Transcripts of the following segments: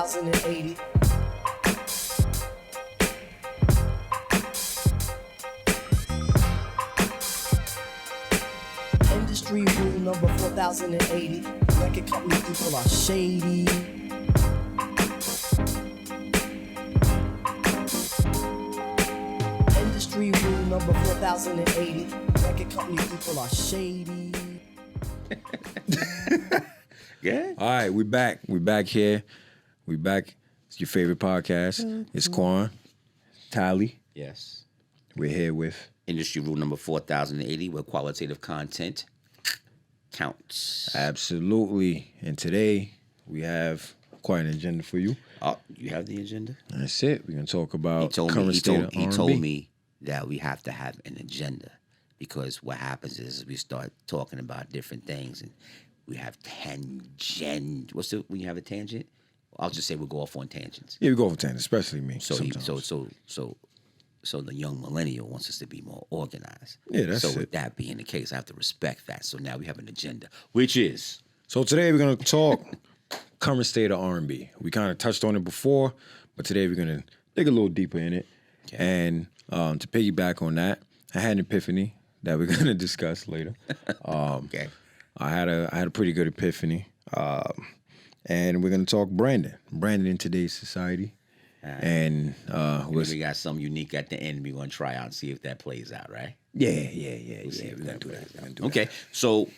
4080. Industry rule number 4080. Record company people are shady. Industry rule number 4080. Record company people are shady. Yeah. All right, we back. We back here. We back. It's your favorite podcast. It's Quan, Tally. Yes. We're here with Industry rule number 4080, where qualitative content counts. Absolutely. And today we have quite an agenda for you. Oh, you have the agenda? That's it. We're gonna talk about He told current me. state of He R&B. told me that we have to have an agenda because what happens is we start talking about different things and we have tangent. What's the when you have a tangent? I'll just say we'll go off on tangents. Yeah, we go for 10, especially me. So sometimes. So the young millennial wants us to be more organized. Yeah, that's so it. with that being the case, I have to respect that. So now we have an agenda, which is So today we're gonna talk current state of R&B. We kind of touched on it before, but today we're gonna dig a little deeper in it. Okay. And to piggyback on that, I had an epiphany that we're gonna discuss later. okay. I had a pretty good epiphany, and we're gonna talk branding in today's society, and We got something unique at the end. We're gonna try out and see if that plays out, right? yeah. See if We're gonna that do plays that. out. Okay, so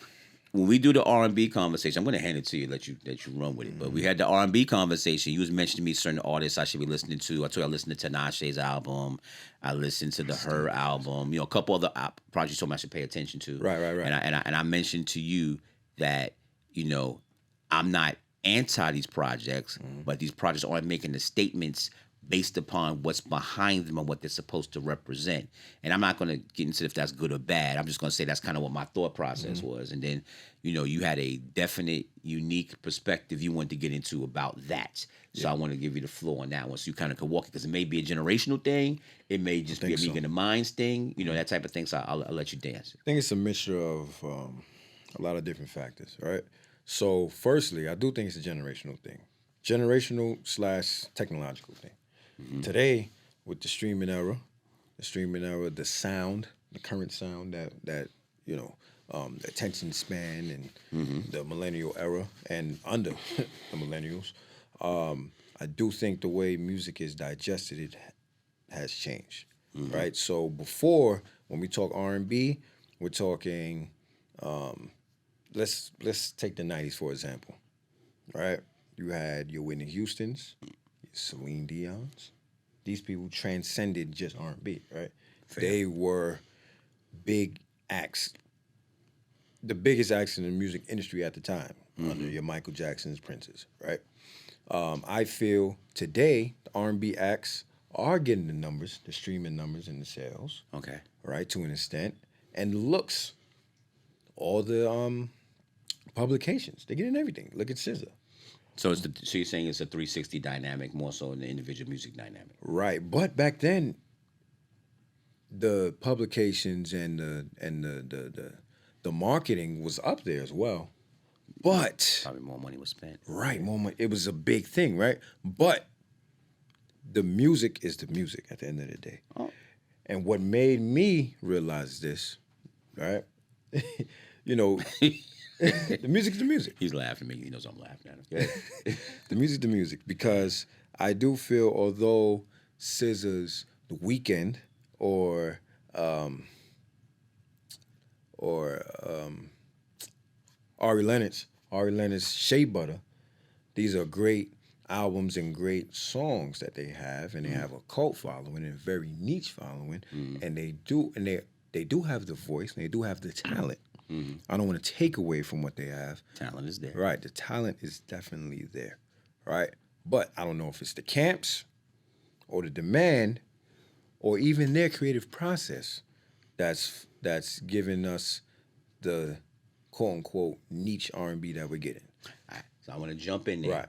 when we do the R&B conversation, I'm gonna hand it to you, let you run with it. But we had the R&B conversation. You was mentioning to me certain artists I should be listening to. I told you I listened to Tinashe's album. I listened to the Her album. You know, a couple other projects you told me I should pay attention to. Right. And I mentioned to you that I'm not anti these projects, but these projects aren't making the statements based upon what's behind them and what they're supposed to represent. And I'm not going to get into if that's good or bad. I'm just going to say that's kind of what my thought process was. And then, you had a definite, unique perspective you wanted to get into about that. So I want to give you the floor on that one so you kind of can walk it because it may be a generational thing. It may just be a Meek and the Minds thing, that type of thing. So I'll let you dance. I think it's a mixture of a lot of different factors, right? So firstly, I do think it's a generational thing, generational/technological thing. Today, with the streaming era, the sound, the current sound that the attention span and the millennial era and under the millennials, I do think the way music is digested it has changed, right? So before, when we talk R&B, we're talking, let's take the 90s for example, right? You had your Whitney Houstons, Celine Dion's. These people transcended just R&B, right? Fair. They were big acts, the biggest acts in the music industry at the time, under your Michael Jackson's, Prince's, right? I feel today the R&B acts are getting the numbers, the streaming numbers and the sales, Okay. right, to an extent, and looks, all the publications, they're getting everything. Look at SZA. So you're saying it's a 360 dynamic more so than the individual music dynamic. Right, but back then, the publications and the marketing was up there as well, but Probably more money was spent. right, more money. It was a big thing, right? But the music is the music at the end of the day, and what made me realize this, right? The music is the music. He's laughing at me. He knows I'm laughing at him. The music, the music, because I do feel although SZA's The Weeknd or Ari Lennox, Shea Butter, these are great albums and great songs that they have, and they have a cult following and a very niche following, and they do have the voice and they do have the talent. I don't want to take away from what they have. Talent is there. Right, the talent is definitely there, right? But I don't know if it's the camps or the demand or even their creative process that's giving us the quote-unquote niche R&B that we're getting. All right, so I want to jump in there Right.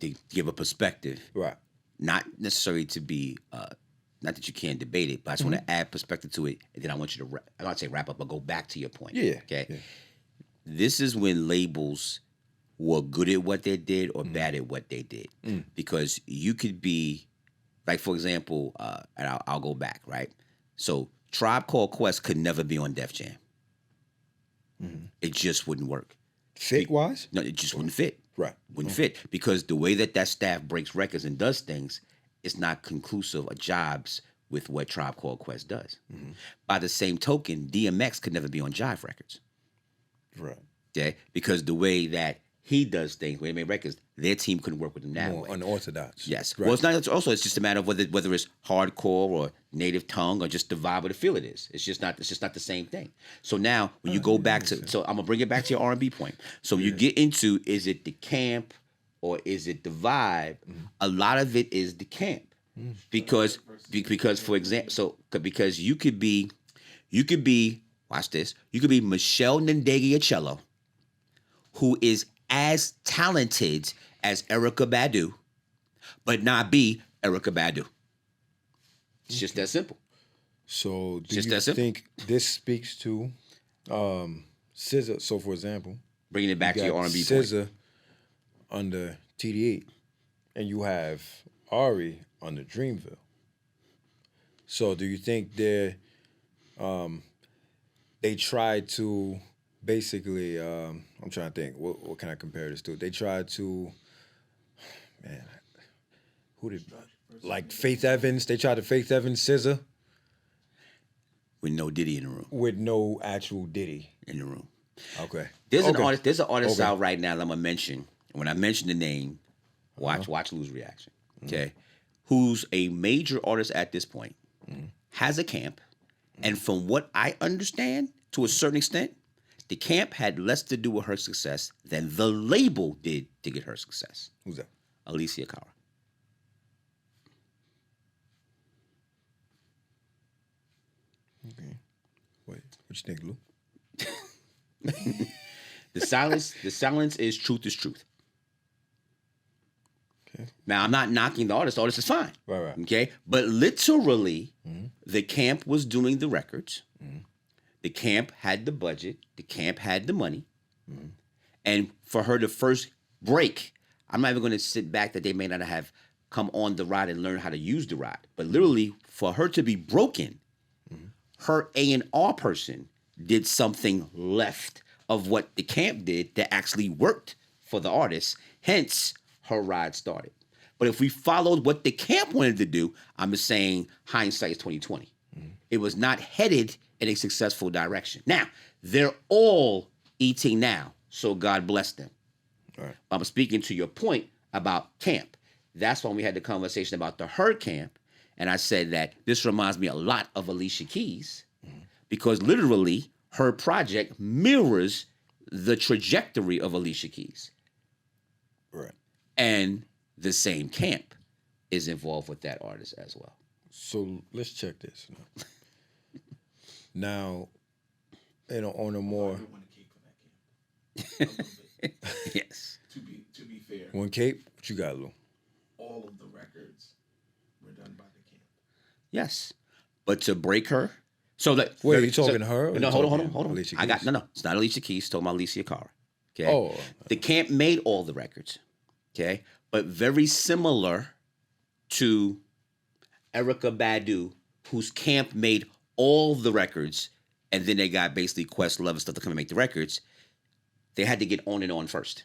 to give a perspective. Right. Not necessarily to be, not that you can't debate it, but I just want to add perspective to it, and then I want you to, I don't say wrap up, but go back to your point. Yeah. Okay? Yeah. This is when labels were good at what they did or bad at what they did. Because you could be, like, for example, and I'll go back, right? So Tribe Called Quest could never be on Def Jam. It just wouldn't work. Fit wise? No, it just wouldn't fit. Right. Wouldn't fit because the way that staff breaks records and does things, it's not conclusive of jobs with what Tribe Called Quest does. By the same token, DMX could never be on Jive Records. Right. Okay? Because the way that he does things, when they make records, their team couldn't work with him that More way. unorthodox. Yes. Right. Well, it's not. Also, it's just a matter of whether it's hardcore or native tongue or just the vibe or the feel it is. It's just not. It's just not the same thing. So now, when you go back to, so I'm gonna bring it back to your R&B point. So you get into, is it the camp or is it the vibe? A lot of it is the camp because for example, because you could be, watch this. You could be Michelle Ndegeocello, who is as talented as Erykah Badu, but not be Erykah Badu. It's just that simple. So do Just you that simple. think this speaks to SZA? So for example, Bringing it back to you your got R&B point. SZA under TD8, and you have Ari under Dreamville. So do you think they tried to basically? I'm trying to think. What can I compare this to? They tried to, man. Who did like Faith Evans? They tried to Faith Evans SZA With no Diddy in the room. with no actual Diddy. In the room. Okay. There's an Okay. artist. There's an artist Okay. out right now that I'm gonna mention. When I mention the name, watch Lou's reaction. Okay, who's a major artist at this point, has a camp, and from what I understand, to a certain extent, the camp had less to do with her success than the label did to get her success. Who's that? Alicia Cara. Okay. What you think, Lou? The silence is truth is truth. Okay. Now, I'm not knocking the artist. The artist is fine. Right. Okay. But literally, the camp was doing the records. The camp had the budget. The camp had the money. And for her to first break, I'm not even going to sit back that they may not have come on the ride and learn how to use the ride. But literally, for her to be broken, her A&R person did something left of what the camp did that actually worked for the artist. Hence, her ride started. But if we followed what the camp wanted to do, I'm just saying hindsight is 2020. It was not headed in a successful direction. Now, they're all eating now, so God bless them. Right. I'm speaking to your point about camp. That's when we had the conversation about the Her camp, and I said that this reminds me a lot of Alicia Keys because literally her project mirrors the trajectory of Alicia Keys. Right. And the same camp is involved with that artist as well. So let's check this. Now, on a more I want to keep from that camp. A little bit. Yes. To be fair, one cape, what you got, Lou? all of the records were done by the camp. Yes. But to break her. So that Wait, you talking her or No, you hold talking on. Alicia I got Keys? no. It's not Alicia Keys. It's talking about Alicia Cara. Okay. Oh. The camp made all the records. Okay. But very similar to Erykah Badu, whose camp made all the records, and then they got basically Questlove and stuff to come and make the records. They had to get on and on first.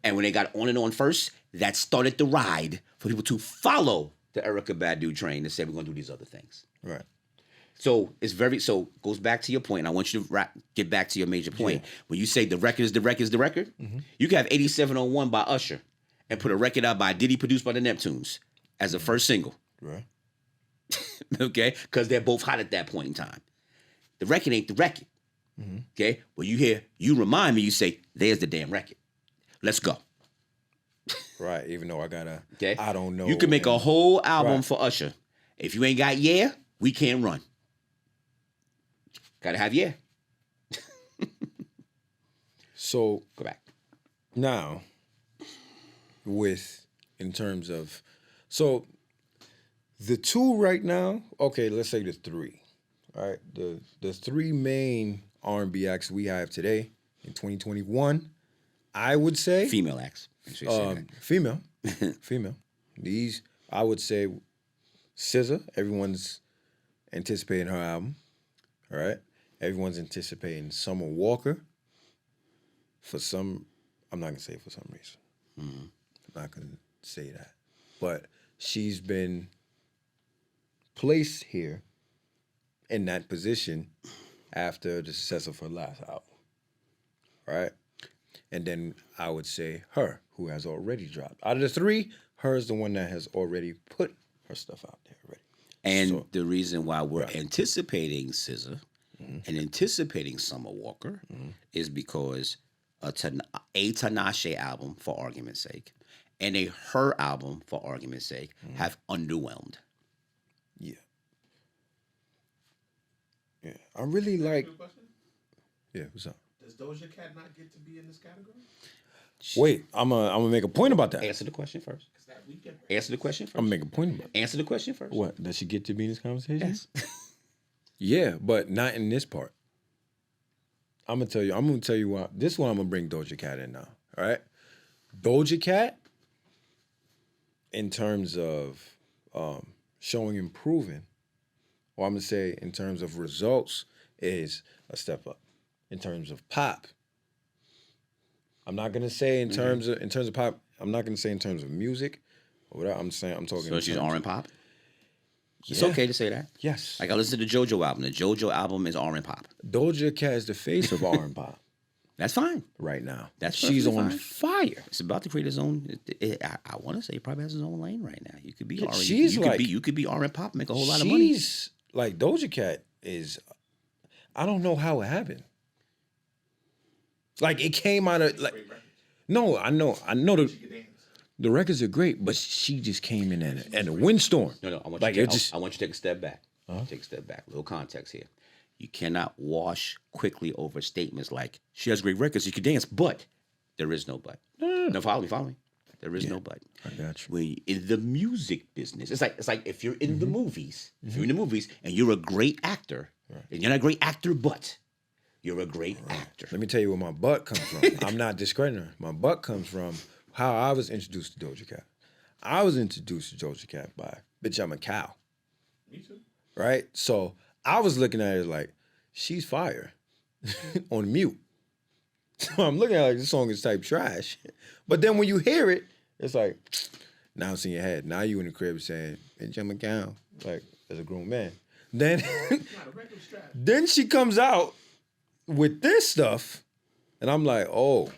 And when they got on and on first, that started the ride for people to follow the Erykah Badu train and say, we're going to do these other things. Right. So goes back to your point, and I want you to get back to your major point. When you say the record is the record, you can have 8701 by Usher and put a record out by Diddy produced by the Neptunes as a first single. Right. Okay? Because they're both hot at that point in time. The record ain't the record. Okay? When you hear, you remind me, you say, there's the damn record. Let's go. Right. Even though I gotta, Okay? I don't know. You can make a whole album Right. for Usher. If you ain't got yeah, we can't run. Gotta have yeah. So Go back. now, in terms of, so the two right now, okay, let's say the three. All right. The three main R&B acts we have today in 2021 I would say Female acts. Make sure you say that. female. These, I would say, SZA. Everyone's anticipating her album. All right. Everyone's anticipating Summer Walker. I'm not gonna say for some reason. I'm not gonna say that, but she's been placed here in that position after the success of her last album. All right. And then I would say her, who has already dropped. Out of the three, her is the one that has already put her stuff out there already. And the reason why we're anticipating SZA and anticipating Summer Walker is because a Tinashe album, for argument's sake, and a Her album, for argument's sake, have underwhelmed. Yeah. Yeah. I really like. Good question. Yeah, what's up? Does Doja Cat not get to be in this category? Wait, I'm gonna make a point about that. Answer the question first. Because that we get Answer the question first. I'm gonna make a point about it. Answer the question first. What? Does she get to be in this conversation? Yes. Yeah, but not in this part. I'm gonna tell you why. This one I'm gonna bring Doja Cat in now. All right, Doja Cat, in terms of showing improving, or I'm gonna say in terms of results, is a step up. In terms of pop, I'm not gonna say in terms of pop. I'm not gonna say in terms of music, or whatever. I'm talking. So she's R and pop. It's Yeah. okay to say that. Yes. Like I listened to the JoJo album. The JoJo album is R and pop. Doja Cat is the face of R and pop That's fine. right now. That's she's perfectly on fine. fire. It's about to create his own. I want to say he probably has his own lane right now. You could be R. she's you like- could be R and pop, make a whole lot of money. She's like Doja Cat is. I don't know how it happened. Like it came out of like. No, I know the records are great, but she just came in at a windstorm. No, I want like you. it To, just. I want you to take a step back. Take a step back. Little context here. You cannot wash quickly over statements like she has great records. You can dance, but there is no but. No, follow me. There is no but. I got you. When in the music business, it's like if you're in the movies, if you're in the movies and you're a great actor, and you're not a great actor, but you're a great actor. Let me tell you where my butt comes from. I'm not discrediting her. My butt comes from how I was introduced to Doja Cat. I was introduced to Doja Cat by Bitch I'm a Cow. Me too. Right? So I was looking at it like, she's fire on mute. So I'm looking at it like this song is type trash. But then when you hear it, it's like, now it's in your head. Now you in the crib saying, Bitch I'm a cow. Like, as a grown man. Then, Not a regular strap. then she comes out with this stuff, and I'm like, oh,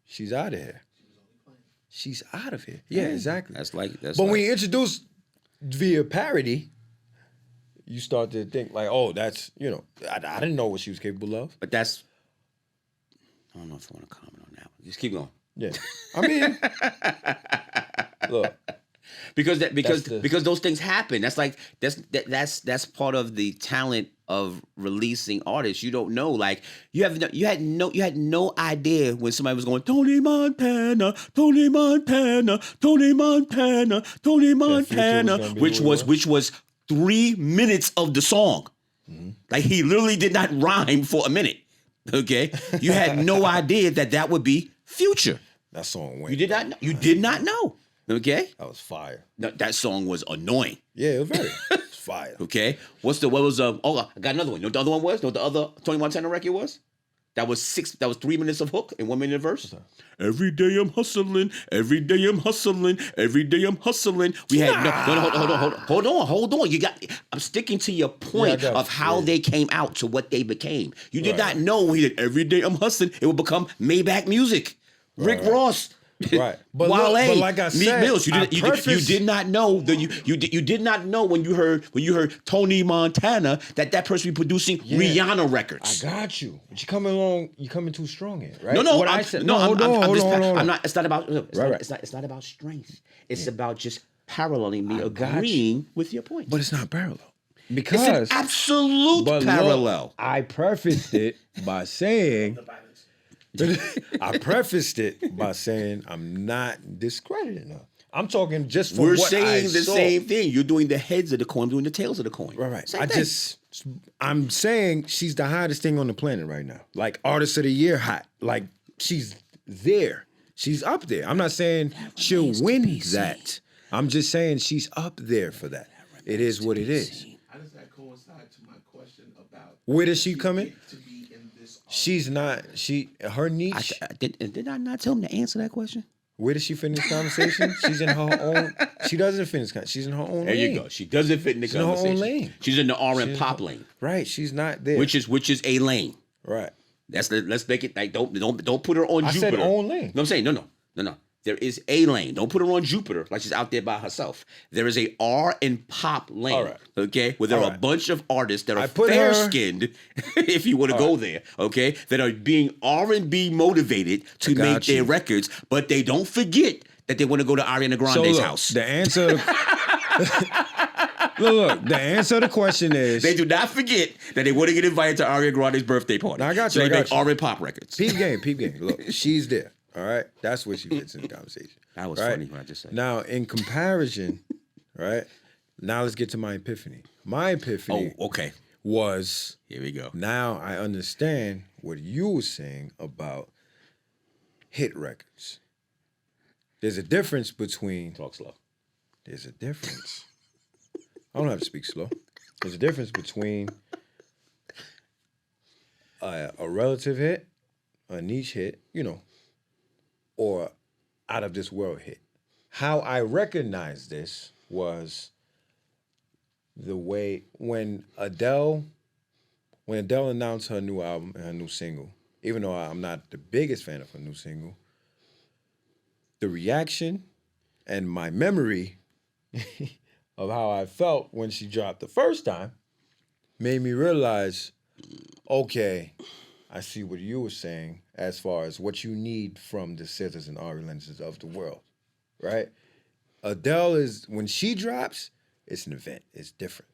she's out of here. She's out of here. Yeah, exactly. That's like. But when you introduce via parody, you start to think like, oh, that's, I didn't know what she was capable of. But that's. I don't know if I want to comment on that one. Just keep going. Yeah. I mean, look. Because those things happen. That's like that's part of the talent of releasing artists. You don't know, like you had no idea when somebody was going Tony Montana, Tony Montana, Tony Montana, Tony Montana, which was 3 minutes of the song. Like he literally did not rhyme for a minute. Okay, you had no idea that would be Future. That song went. You did not know. You did not know. Okay, That was fire. that song was annoying. Yeah, it was very. It's fire. Okay, what was I got another one. You know what the other one was? You know what the other Tony Montana record was? That was 3 minutes of hook and 1 minute of verse. Every day I'm hustling. Every day I'm hustling. Every day I'm hustling. We had hold on. I'm sticking to your point of how they came out to what they became. You did not know when he did Every Day I'm Hustling, it would become Maybach Music. Rick Ross. Right, but Wale, but like I Meek said, Mills, you did not know you did not know when you heard Tony Montana that person be producing Rihanna records. I got you. But you coming too strong here, right? No, What I'm, I said, no, hold on. I'm not. It's not about. Right. It's not about strength. It's about just paralleling me, agreeing with your point. But it's not parallel. It's Because an absolute but look, parallel. I prefaced it by saying I'm not discrediting her. I'm talking just for We're what saying I the saw. same thing. You're doing the heads of the coin, I'm doing the tails of the coin. Right. Same thing. I'm saying she's the hottest thing on the planet right now. Like artist of the year hot. Like she's there. She's up there. I'm not saying she'll remains to win be that. I'm just saying she's up there for that. It is what it is. How does that coincide to my question about Where does she come in? get to be in this? She's not. Her niche. Did I not tell him to answer that question? Where does she fit in this conversation? She's in her own. She doesn't fit in this. She's in her own There lane. you go. She doesn't fit in the She's in her own conversation. lane. She's in the R and She's pop in- lane, Right. She's not there. which is a lane. right. Let's make it like don't put her on I Jupiter. said own lane. No, I'm saying no. There is a lane. Don't put her on Jupiter like she's out there by herself. There is a R and pop lane. All right. Okay, where there All are a right. bunch of artists that I are put her- fair skinned, if you want to go there. Okay, that are being R&B motivated to got make their you. records, but they don't forget that they want to go to Ariana Grande's So look, house. the answer. look, the answer to the question is. They do not forget that they want to get invited to Ariana Grande's birthday party. No, I got So you, they I make got you. R and pop records. Peep game. Look, she's there. All right, that's where she fits in the conversation. That was right? funny what I just said. Now, in comparison, right? Now let's get to my epiphany. My epiphany Oh, okay. was Here we go. now I understand what you were saying about hit records. There's a difference between. Talk slow. There's a difference. I don't have to speak slow. There's a difference between a relative hit, a niche hit, or out of this world hit. How I recognized this was the way when Adele announced her new album and her new single, even though I'm not the biggest fan of her new single, the reaction and my memory of how I felt when she dropped the first time made me realize, okay, I see what you were saying as far as what you need from the Scissors and Ari Lenses of the world, right? Adele is, when she drops, it's an event. It's different.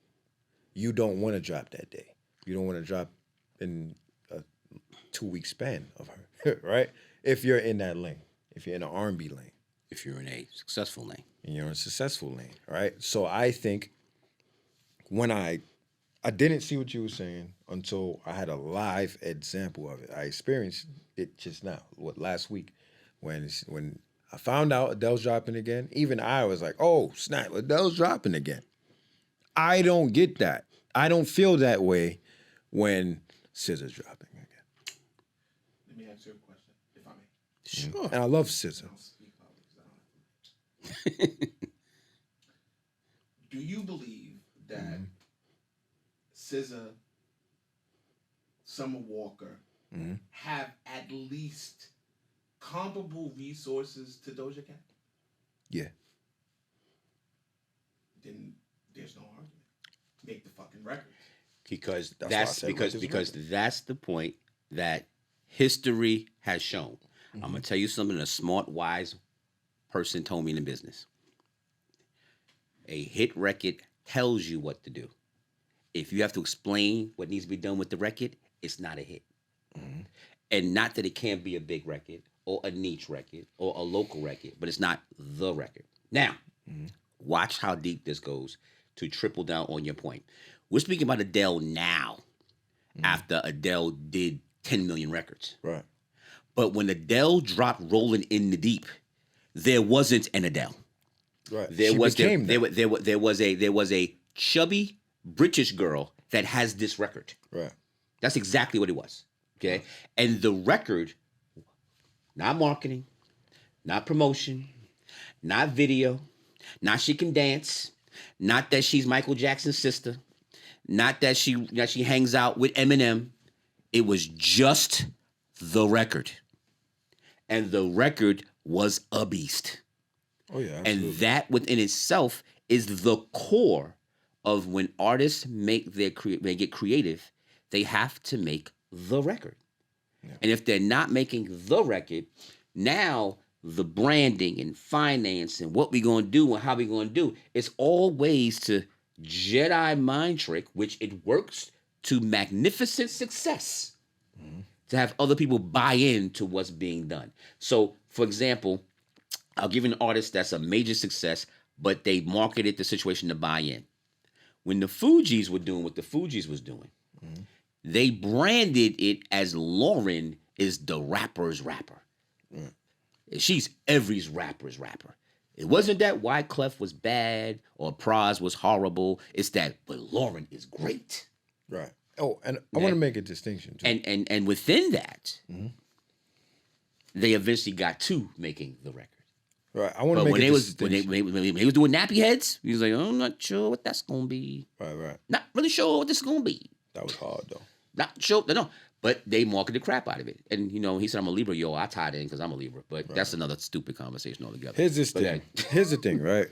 You don't want to drop that day. You don't want to drop in a 2-week span of her, right? If you're in that lane, if you're in an R&B lane. If you're in a successful lane. And you're in a successful lane, right? So I think when I didn't see what you were saying until I had a live example of it. I experienced it just now, last week, when I found out Adele's dropping again. Even I was like, "Oh snap, Adele's dropping again." I don't get that. I don't feel that way when SZA's dropping again. Let me ask you a question, if I may. Sure. And I love SZA. I'll speak loudly because I don't have to. Do you believe that SZA, Summer Walker have at least comparable resources to Doja Cat? Yeah. Then there's no argument. Make the fucking records. Because That's why I said because that's the point that history has shown. I'm gonna tell you something a smart, wise person told me in the business. A hit record tells you what to do. If you have to explain what needs to be done with the record, it's not a hit. And not that it can't be a big record or a niche record or a local record, but it's not the record. Now, watch how deep this goes to triple down on your point. We're speaking about Adele now, after Adele did 10 million records. Right. But when Adele dropped Rolling in the Deep, there wasn't an Adele. Right. There She was became there that. was a chubby British girl that has this record. Right. That's exactly what it was. Okay. And the record, not marketing, not promotion, not video, not she can dance, not that she's Michael Jackson's sister, not that she hangs out with Eminem. It was just the record. And the record was a beast. Oh yeah. Absolutely. And that within itself is the core of when artists make they get creative, they have to make the record. Yeah. And if they're not making the record, now the branding and finance and what we gonna do and how we gonna do, it's all ways to Jedi mind trick, which it works to magnificent success. To have other people buy into what's being done. So, for example, I'll give you an artist that's a major success, but they marketed the situation to buy in. When the Fugees were doing what the Fugees was doing, they branded it as Lauren is the rapper's rapper. She's every rapper's rapper. It wasn't that Wyclef was bad or Pras was horrible. It's that, but Lauren is great. Right. Oh, and I want to make a distinction too. And within that, they eventually got to making the record. Right. I want to But make a distinction. when they was doing Nappy Heads, he was like, I'm not sure what that's gonna be. Right. Not really sure what this is gonna be. That was hard though. Not sure. No. But they marketed the crap out of it. And, he said, I'm a Libra. Yo, I tied in because I'm a Libra. But that's another stupid conversation altogether. Here's this thing. Here's the thing, right?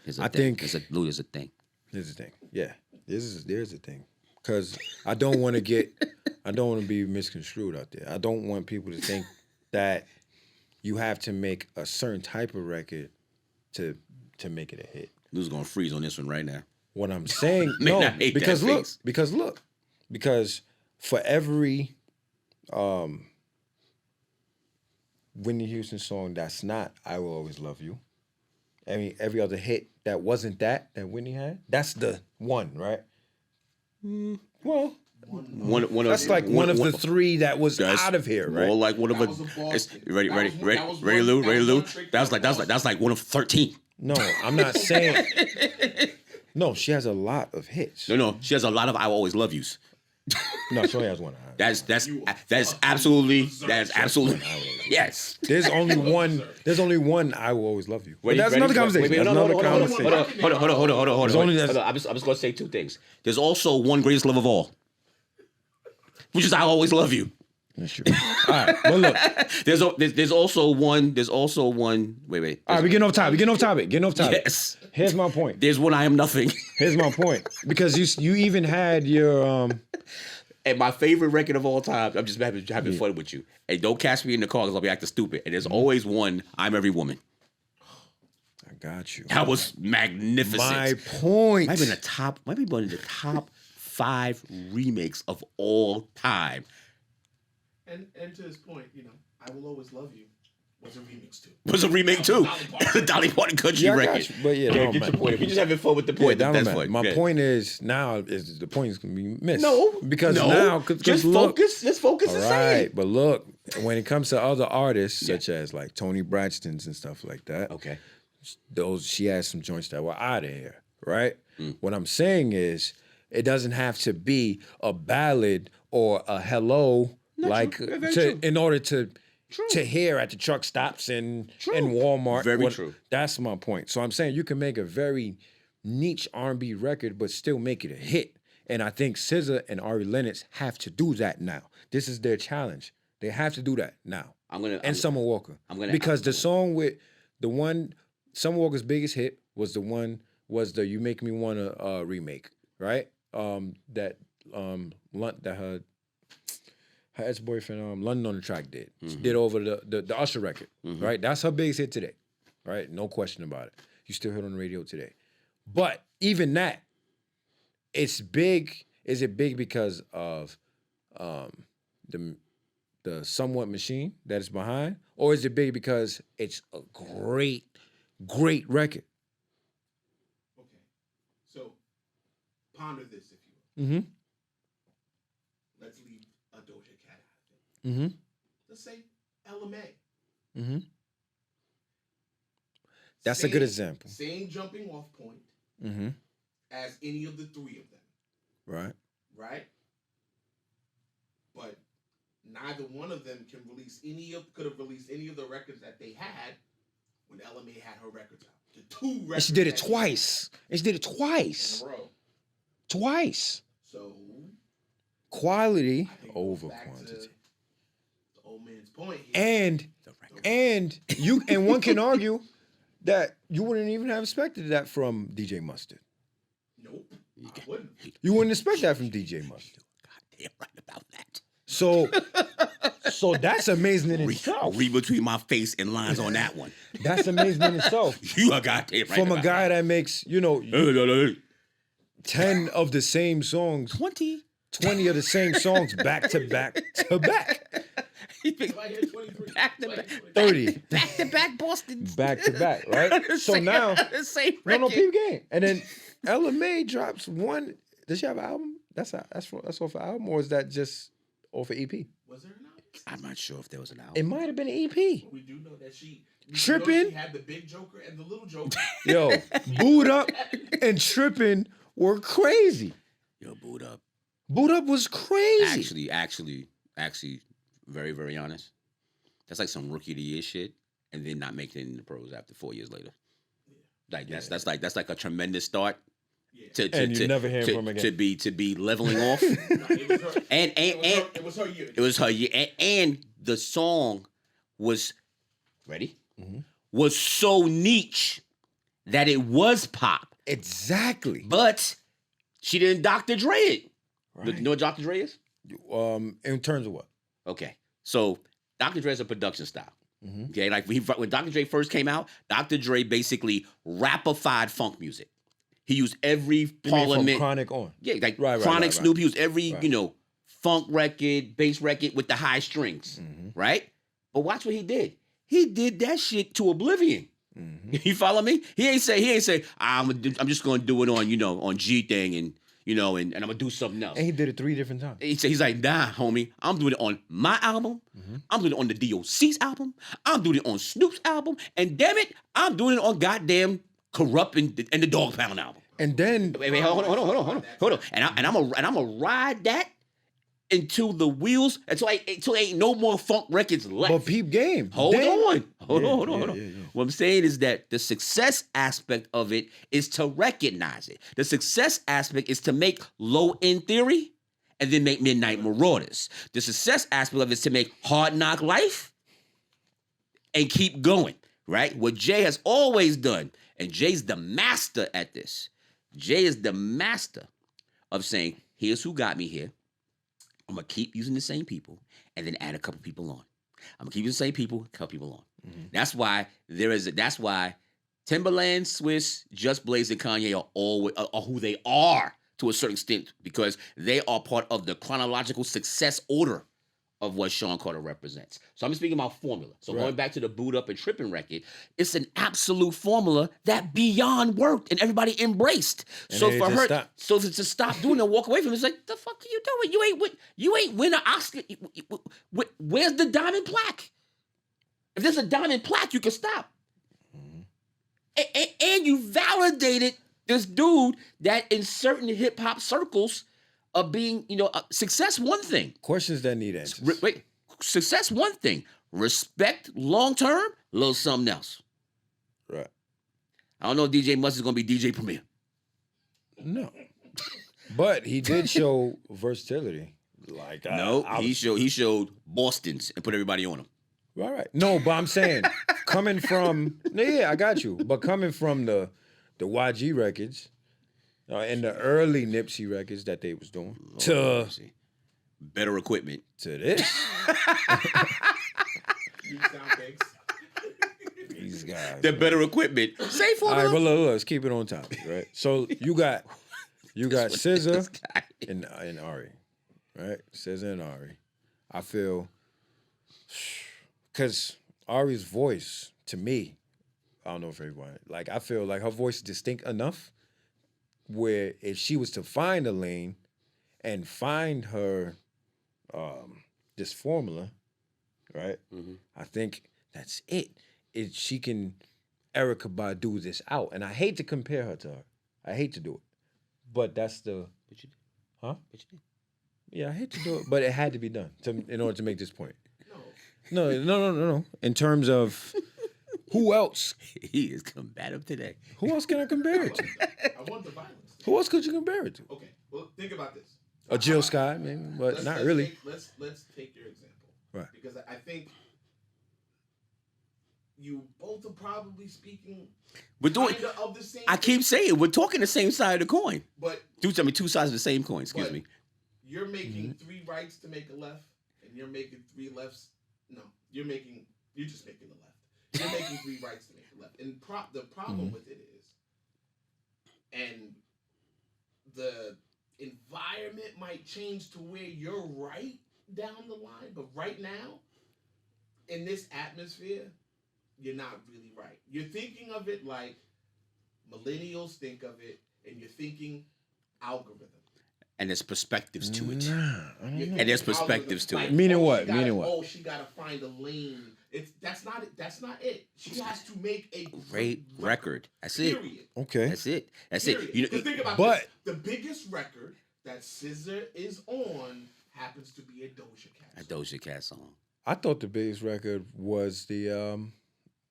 There's I think there's a thing. Here's the thing. Yeah. There's a thing. Because I don't want to be misconstrued out there. I don't want people to think that you have to make a certain type of record to make it a hit. Lou's gonna freeze on this one right now. What I'm saying, Man, no, I hate because that look, face. because for every Whitney Houston song that's not "I Will Always Love You," I mean every other hit that wasn't that Whitney had, that's the one, right? Well, One that's like one of the three that was out of here, right? More like one of That the. was a Boston. Ready, That was Lou. one trick That's pony. like one of 13. No, I'm not saying. No, she has a lot of hits. No, she has a lot of "I Will Always Love Yous." No, she only has one. That's absolutely yes. There's only one. There's only one. I Will Always Love You. But Ready, that's ready? another conversation. Wait, That's hold on, another hold on, conversation. hold There's only on. this- I'm just going to say two things. There's also one greatest love of all, which is "I Always Love You." That's true. All right, but look. There's also one. Wait. All right, we're getting off topic. Yes. Here's my point. There's one "I Am Nothing." Here's my point. Because you even had your And my favorite record of all time, I'm just having fun with you. And don't catch me in the car because I'll be acting stupid. And there's always one, "I'm Every Woman." I got you. That was magnificent. My point. Might be one of the top 5 remakes of all time. And to his point, "I Will Always Love You" was a remix too. Was a remake too. The Dolly Parton country Yeah, I got record. you. But yeah, no, get man. your point. If you're just having fun with the point, Yeah, that's man. fun. My Yeah. point is the point is gonna be missed. No, because no. now, cause just look, focus. Let's focus all and say right, it. but look, when it comes to other artists such as like Toni Braxton's and stuff like that, Okay. she has some joints that were out of here, right? Mm. What I'm saying is, it doesn't have to be a ballad or a hello, in order to hear at the truck stops and Walmart. Very true. That's my point. So I'm saying you can make a very niche R&B record, but still make it a hit. And I think SZA and Ari Lennox have to do that now. This is their challenge. They have to do that now. Summer Walker. Because the song with the one Summer Walker's biggest hit was the "You Make Me Wanna" remake, right? That her ex-boyfriend London on the Track did. She did over the Usher record, right? That's her biggest hit today, right? No question about it. You still hear it on the radio today. But even that, it's big. Is it big because of the somewhat machine that is behind? Or is it big because it's a great record? Okay, so ponder this, if you will. Mm-hmm. Let's leave a Doja Cat out of it. Mm-hmm. Let's say LMA. Mm-hmm. That's a good example. Same jumping off point Mm-hmm. as any of the three of them, Right. right? But neither one of them could have released any of the records that they had when LMA had her records out. The 2 records. And she did it that twice. And she did it twice. in a row. Twice. So Quality I think over back to quantity. the old man's point here. And one can argue that you wouldn't even have expected that from DJ Mustard. Nope, I wouldn't. You wouldn't expect that from DJ Mustard. Damn right about that. So that's amazing in itself. Read between my face and lines on that one. That's amazing in itself. You are goddamn right. From a about guy that makes, 10 of the same songs, 20 of the same songs back to back to back. If I hit 23, Back to back. 30. Back to back Boston. Back to back, right? So now, same no, record. peep game. And then Ella May drops one. Does she have an album? That's off an album, or is that just off an EP? Was there an album? I'm not sure if there was an album. It might have been an EP. We do know that she Trippin'? She had the big Joker and the little Joker. Yo, Boot Up and Trippin' were crazy. Yo, Boot Up. Boot Up was crazy. Actually, very, very honest. That's like some rookie of the year shit, and then not making it in the pros after 4 years later. Like that's like a tremendous start. Yeah. And you never hear from him again. To be leveling off. It was her year. It was her year, and the song was ready. Mm-hmm. Was so niche that it was pop. Exactly. But she didn't Dr. Dre it. Right. You know what Dr. Dre is? In terms of what? Okay, so Dr. Dre is a production style. Mm-hmm. Okay, like when Dr. Dre first came out, Dr. Dre basically rapified funk music. He used every parliament. From Chronic on. Yeah, like Right, Chronic, Snoop. He used every Right. Funk record, bass record with the high strings, Mm-hmm. right? But watch what he did. He did that shit to oblivion. Mm-hmm. You follow me? He ain't say I'm just gonna do it on G thing and and I'm gonna do something else. And he did it 3 different times. He's like, nah, homie, I'm doing it on my album. Mm-hmm. I'm doing it on the DOC's album. I'm doing it on Snoop's album. And damn it, I'm doing it on goddamn Corrupt and the Dog Pound album. And then Wait, hold on. And I'm gonna ride that until the wheels until ain't no more funk records left. but peep game. Hold on. Hold Yeah, on. yeah. What I'm saying is that the success aspect of it is to recognize it. The success aspect is to make Low End Theory and then make Midnight Marauders. The success aspect of it is to make Hard Knock Life and keep going, right? What Jay has always done, and Jay's the master at this. Jay is the master of saying, here's who got me here. I'm going to keep using the same people and then add a couple people on. I'm going to keep using the same people, a couple people on. Mm-hmm. That's why Timberland, Swiss, Just Blaze, and Kanye are who they are to a certain extent because they are part of the chronological success order of what Sean Carter represents. So I'm speaking about formula. So going back to the Boot Up and Trippin' record, it's an absolute formula that beyond worked and everybody embraced. And so they for just her, stopped. so to stop doing it and walk away from it, it's like, the fuck are you doing? You ain't win an Oscar. Where's the diamond plaque? If there's a diamond plaque, you can stop. And you validated this dude that in certain hip hop circles of being, success one thing. Questions that need answers. Wait, success one thing. Respect long term, a little something else. Right. I don't know if DJ Must is gonna be DJ Premier. No. But he did show versatility. Like He showed Boston's and put everybody on him. Right. No, but I'm saying coming from I got you. But coming from the YG records and the early Nipsey records that they was doing to better equipment to this. You sound bakes. These guys. The better equipment. Same All formula. right, but look, let's keep it on topic, right? So you got SZA and Ari, right? SZA and Ari. I feel because Ari's voice to me, I don't know if everyone like. I feel like her voice is distinct enough where if she was to find a lane and find her this formula, right? Mm-hmm. I think that's it. She can Erykah Badu this out, and I hate to compare her to her. I hate to do it, but that's the. But you did. Huh? But you did. Yeah, I hate to do it, but it had to be done in order to make this point. No. In terms of who else? He is combative today. Who else can I compare it to? I want the violence. Who else could you compare it to? Okay, well, think about this. A Jill Scott, maybe, but not really. Let's take your example. Right. Because I think you both are probably speaking We're doing. kinda of the same I keep thing, saying we're talking the same side of the coin. but Two sides of the same coin. Excuse But- me. you're making Mm-hmm. 3 rights to make a left, and you're making 3 lefts. No, you're just making the left. You're making 3 rights to make a left. And the problem Mm-hmm. with it is, and the environment might change to where you're right down the line, but right now, in this atmosphere, you're not really right. You're thinking of it like millennials think of it, and you're thinking algorithm. And there's perspectives to it. Nah, I don't know. And there's perspectives to it. Meaning what? She gotta, Meaning what? Oh, she gotta find a lane. That's not it. That's not it. She has to make a Great record. That's it. Period. Okay. That's it. That's Period. it. You know, 'Cause think about but- this. The biggest record that SZA is on happens to be a Doja Cat. a Doja Cat song. I thought the biggest record was the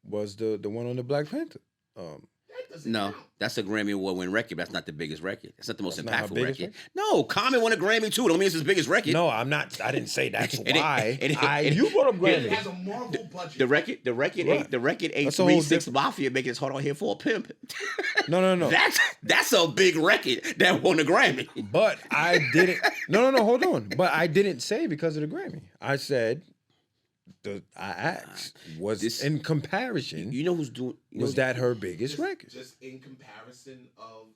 one on the Black Panther. That doesn't No, count. that's a Grammy Award winning record. But that's not the biggest record. That's not the most That's not her impactful biggest record. record? No, Common won a Grammy too. Don't mean it's his biggest record. No, I'm not. I didn't say that's It ain't- why. it- You brought up It Grammy. has a Marvel budget. The record Right. ain't That's a whole 3-6 Mafia making his heart on here for a pimp. No. That's a big record that won a Grammy. But I didn't. No. Hold on. But I didn't say because of the Grammy. I said, I asked, was This- in comparison, You know who's doing? You know was that her biggest record? Just in comparison of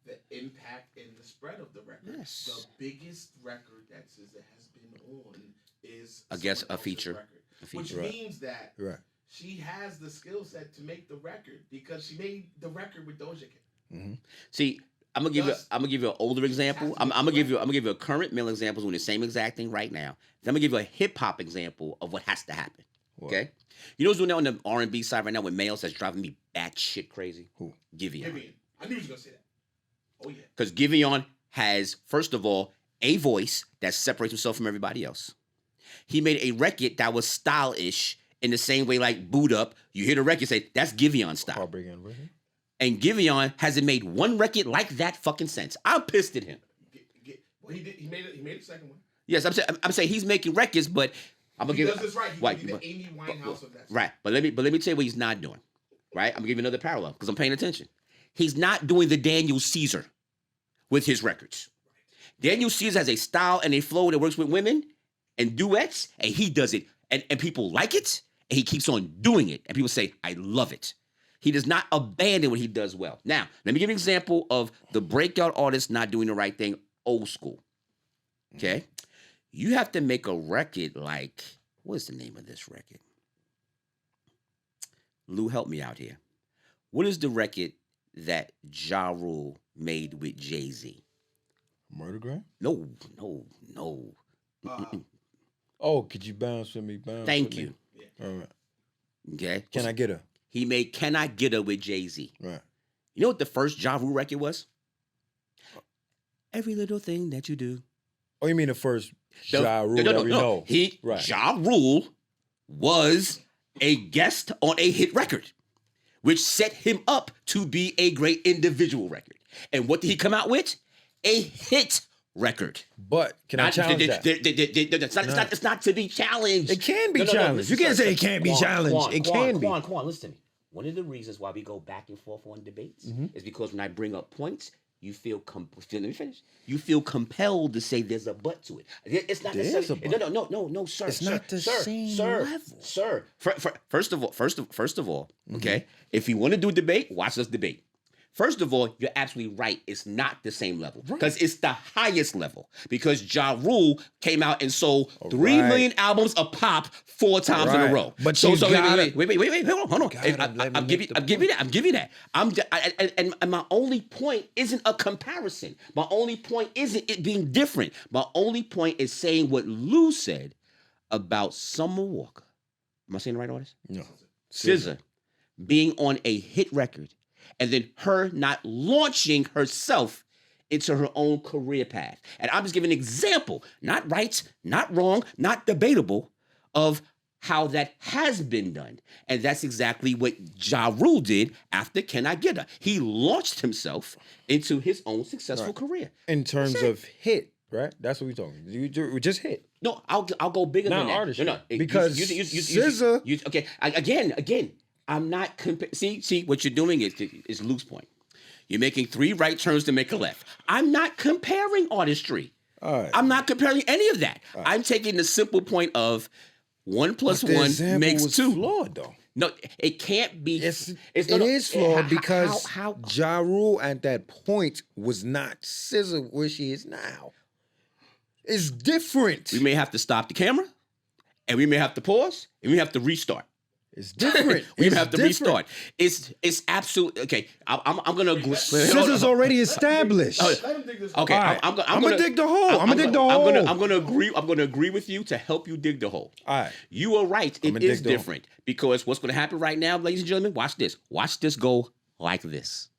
the impact and the spread of the record. Yes. The biggest record that SZA has been on is I guess Summer a Doja's feature. record, A feature. which Right. means that Right. she has the skill set to make the record because she made the record with Doja Cat. See, I'm gonna give you. Does- I'm gonna give you an older example. I'm gonna give you. I'm gonna give you a current male example doing the same exact thing right now. Then I'm gonna give you a hip hop example of what has to happen. What? Okay. You know who's doing that on the R&B side right now with males that's driving me batshit crazy? Who? Giveon. Vivian. I knew he was gonna say that. Oh yeah. Because Giveon has, first of all, a voice that separates himself from everybody else. He made a record that was stylish in the same way like Boot Up. You hear the record, say, that's Giveon style. Heartbreak Anniversary? And Giveon hasn't made one record like that fucking sense. I'm pissed at him. Well, he did. He made it. He made the second one. Yes, I'm saying he's making records, but I'm gonna He give does this right. He Right, could be but- the Amy Winehouse of that. right. But let me tell you what he's not doing. Right? I'm gonna give you another parallel because I'm paying attention. He's not doing the Daniel Caesar with his records. Daniel Caesar has a style and a flow that works with women and duets, and he does it, and people like it, and he keeps on doing it, and people say, I love it. He does not abandon what he does well. Now, let me give you an example of the breakout artist not doing the right thing, old school. Okay? You have to make a record like, what is the name of this record? Lou, help me out here. What is the record that Ja Rule made with Jay-Z? Murdergram? No. Oh, could you bounce with me? Bounce Thank with you. Me? All right. Okay? Can I get her? He made Can I Get Her with Jay-Z. Right. You know what the first Ja Rule record was? Every little thing that you do. Oh, you mean the first No, Ja Rule that we know? Right. Ja Rule was a guest on a hit record, which set him up to be a great individual record. And what did he come out with? A hit record. But can I challenge that? It's not to be challenged. It can be challenged. You can't say it can't be challenged. It can be. Quan, listen to me. One of the reasons why we go back and forth on debates is because when I bring up points, you feel let me finish. You feel compelled to say there's a but to it. It's not There is necessarily. a but. No, sir. It's sir, not the sir, same sir, level. Sir, first of all, okay. If you want to do a debate, watch us debate. First of all, you're absolutely right. It's not the same level because it's the highest level. Because Ja Rule came out and sold 3 million albums of pop 4 times in a Right. row. But you gotta- wait, hold on. Gotta let me I'm giving make you the that. And my only point isn't a comparison. My only point isn't it being different. My only point is saying what Lou said about Summer Walker. Am I saying the right artist? No. SZA being on a hit record and then her not launching herself into her own career path. And I'm just giving an example, not right, not wrong, not debatable, of how that has been done. And that's exactly what Ja Rule did after Can I Get Her? He launched himself into his own successful career. In terms of hit, right? That's what we're talking. You just hit. No, I'll go bigger Not than that. artistry. No, Because SZA- okay, again, I'm not see what you're doing is Luke's point. You're making 3 right turns to make a left. I'm not comparing artistry. All right. I'm not comparing any of that. I'm taking the simple point of 1 plus The 1 example makes was 2. flawed, though. No, it can't be. It no, is flawed because how Ja Rule at that point was not SZA where she is now. It's different. we may have to stop the camera, and we may have to pause, and we have to restart. It's different. We It's have to different. restart. It's absolutely okay. I'm gonna agree. SZA's already established. Let him dig this. Okay, All right. I'm I'ma gonna dig the hole. I'ma dig the hole. I'm gonna agree with you to help you dig the hole. All right. You are right. I'ma It dig is the hole. different because what's going to happen right now, ladies and gentlemen? Watch this. Watch this go like this.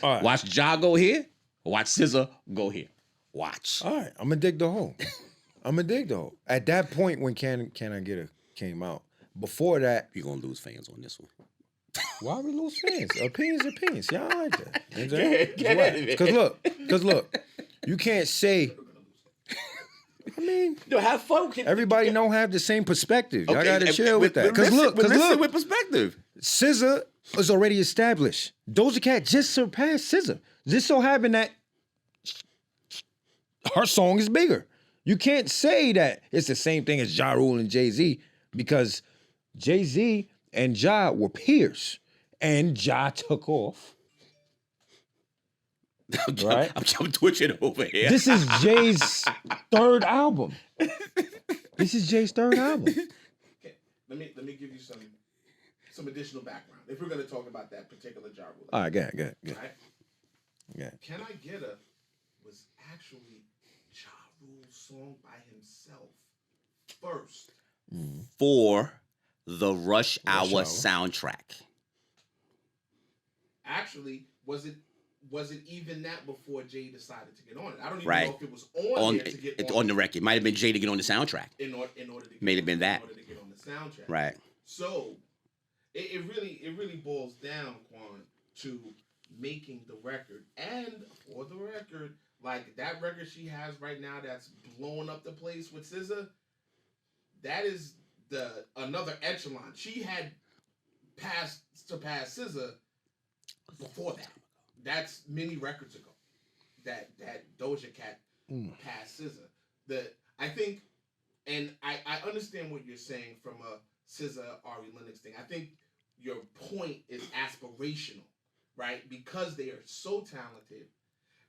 All right. Watch Ja go here. Watch SZA go here. Watch. All right. I'm gonna dig the hole. I'm gonna dig the hole. At that point when Can I Get Her came out, before that, You're gonna lose fans on this one. why we lose fans? Opinions. Y'all like that. You know Get it, Because look, you can't say. I mean, No, have fun. everybody don't have the same perspective. Y'all gotta and chill with that. Because look, listen with perspective. SZA is already established. Doja Cat just surpassed SZA. Just so happened that her song is bigger. You can't say that it's the same thing as Ja Rule and Jay-Z because Jay-Z and Ja were peers. And Ja took off. Right? I'm twitching over here. This is Jay's third album. This is Jay's third album. Okay, let me give you some additional background. If we're gonna talk about that particular Ja Rule. All right, go ahead. Right? Yeah. Can I Get Her was actually Ja Rule's song by himself first. For the Rush Hour Hour. soundtrack. Actually, was it even that before Jay decided to get on it? I don't even Right. know if it was on there to get It's on on the record. It might have been Jay to get on the soundtrack. in order to get May have been that. in order to get on the soundtrack. Right. So it really boils down, Quan, to making the record. And for the record, like that record she has right now that's blowing up the place with SZA, that is another echelon. She had surpassed SZA before that. That's many records ago. That Doja Cat passed SZA. I think, and I understand what you're saying from a SZA Ari Lennox thing. I think your point is aspirational, right? Because they are so talented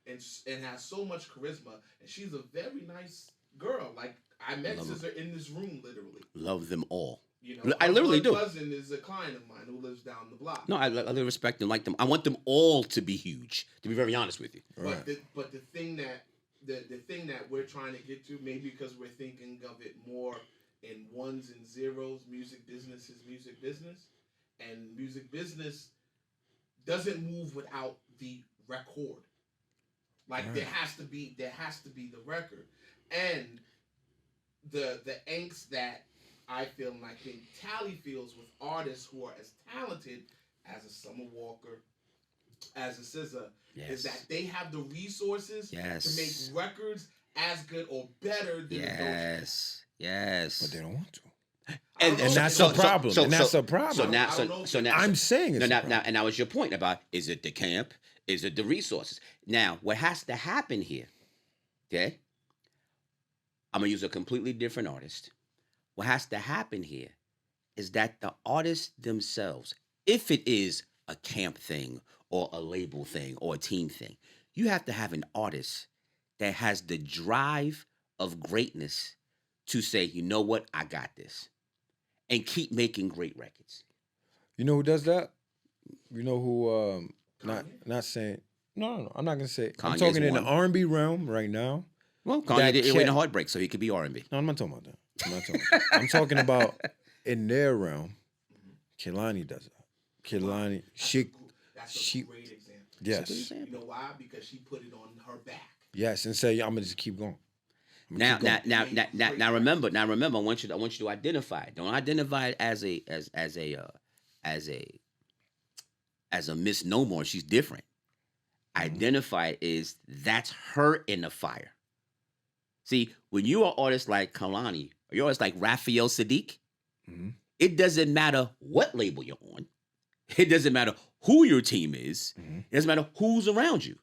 and has so much charisma, and she's a very nice girl. Like I met SZA in this room, literally. Love them all. You know, I literally do. My cousin is a client of mine who lives down the block. No, I really respect them, like them. I want them all to be huge. To be very honest with you. Right. But the thing that the thing that we're trying to get to, maybe because we're thinking of it more in ones and zeros, music business is music business, and music business doesn't move without the record. Like there has to be the record, and the angst that I feel and I think Tally feels with artists who are as talented as a Summer Walker, as a SZA, is that they have the resources to make records as good or better than Yes. Yes. But they don't want to. And that's a problem. That's a problem. So now I'm saying it's a now, problem. and that was your point about is it the camp? Is it the resources? Now, what has to happen here, okay? I'm gonna use a completely different artist. What has to happen here is that the artists themselves, if it is a camp thing or a label thing or a team thing, you have to have an artist that has the drive of greatness to say, you know what, I got this, and keep making great records. You know who does that? You know who? Not saying. No. I'm not gonna say. I'm Kanye's talking in the one. R&B realm right now. Well, Kanye That did it in kept- Heartbreak, so he could be R&B. No, I'm not talking about that. I'm talking about in their realm. Kehlani does that. Kehlani, That's she- a great example. yes, You know why? Because she put it on her back. yes, and say I'm gonna just keep going. Now, remember, I want you to identify it. Don't identify it as a misnomer. She's different. Identify it as that's her in the fire. See, when you are artists like Kalani, or you're artists like Raphael Sadiq, it doesn't matter what label you're on. It doesn't matter who your team is. It doesn't matter who's around you.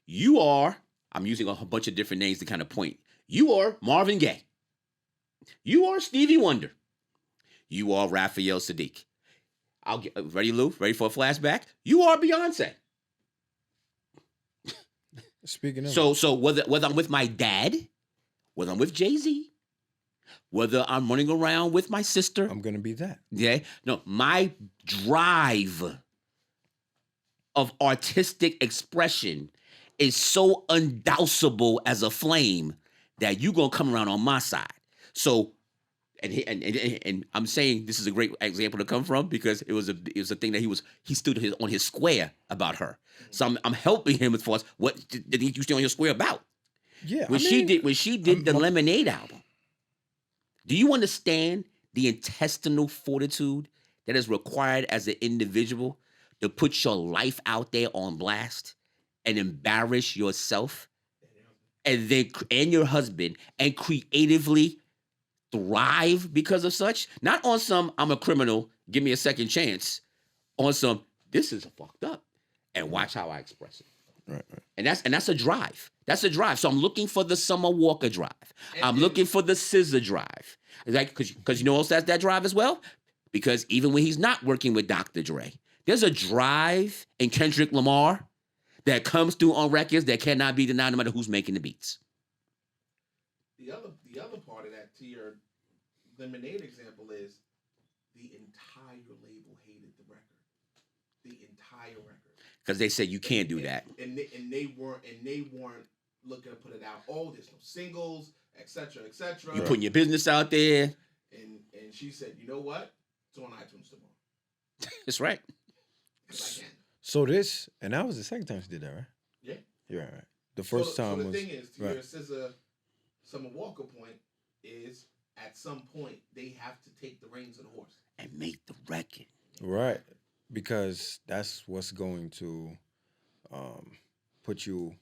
You are, I'm using a bunch of different names to kind of point. You are Marvin Gaye. You are Stevie Wonder. You are Raphael Sadiq. I'll get ready, Lou. Ready for a flashback? You are Beyonce. Speaking of, So whether I'm with my dad, whether I'm with Jay-Z, Whether I'm running around with my sister, I'm gonna be that. yeah, no, my drive of artistic expression is so undousable as a flame that you gonna come around on my side. So, and I'm saying this is a great example to come from because it was a thing that he stood on his square about her. So I'm helping him as far as what did you stay on your square about? Yeah. When she did the Lemonade album, do you understand the intestinal fortitude that is required as an individual to put your life out there on blast and embarrass yourself and your husband and creatively thrive because of such? Not on some I'm a criminal, give me a second chance. On some this is fucked up, and watch how I express it. Right. And that's a drive. That's a drive. So I'm looking for the Summer Walker drive. I'm looking for the Scissor drive. Like, because you know else that's that drive as well? Because even when he's not working with Dr. Dre, there's a drive in Kendrick Lamar that comes through on records that cannot be denied no matter who's making the beats. The other part of that, to your Lemonade example, is the entire label hated the record. The entire record. Because they said you can't do that. And they weren't looking to put it out. Oh, there's no singles, etc., etc. You putting your business out there. And she said, you know what? It's on iTunes tomorrow. That's right. So this, and that was the second time she did that, right? Yeah. You're right. The first time so the was. thing is, to your SZA Summer Walker point is, at some point they have to take the reins of the horse and make the record. Right. Because that's what's going to put you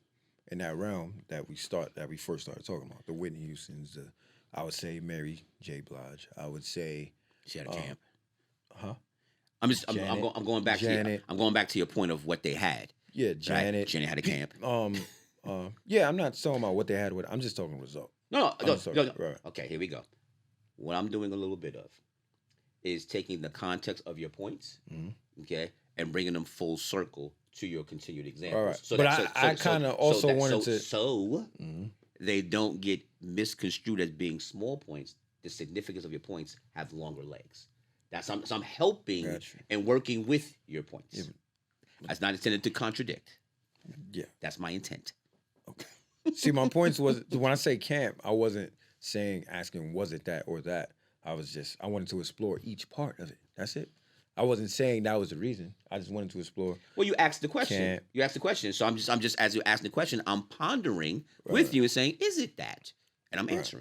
in that realm that we first started talking about. The Whitney Houstons, I would say Mary J. Blige. I would say she had a camp. Huh? I'm going back Janet. I'm going back to your point of what they had. Yeah, Janet. Right? Janet had a camp. Yeah, I'm not talking about what they had with. I'm just talking result. No. Right. Okay, here we go. What I'm doing a little bit of is taking the context of your points, okay, and bringing them full circle to your continued examples. All right. So but I kind of also wanted to. So they don't get misconstrued as being small points. The significance of your points have longer legs. So I'm helping and working with your points. Yeah. That's not intended to contradict. Yeah. That's my intent. Okay. See, my points was, when I say camp, I wasn't asking was it that or that. I wanted to explore each part of it. That's it. I wasn't saying that was the reason. I just wanted to explore. Well, you asked the question. Camp. You asked the question. So I'm just as you're asking the question, I'm pondering with you and saying, is it that? And I'm answering.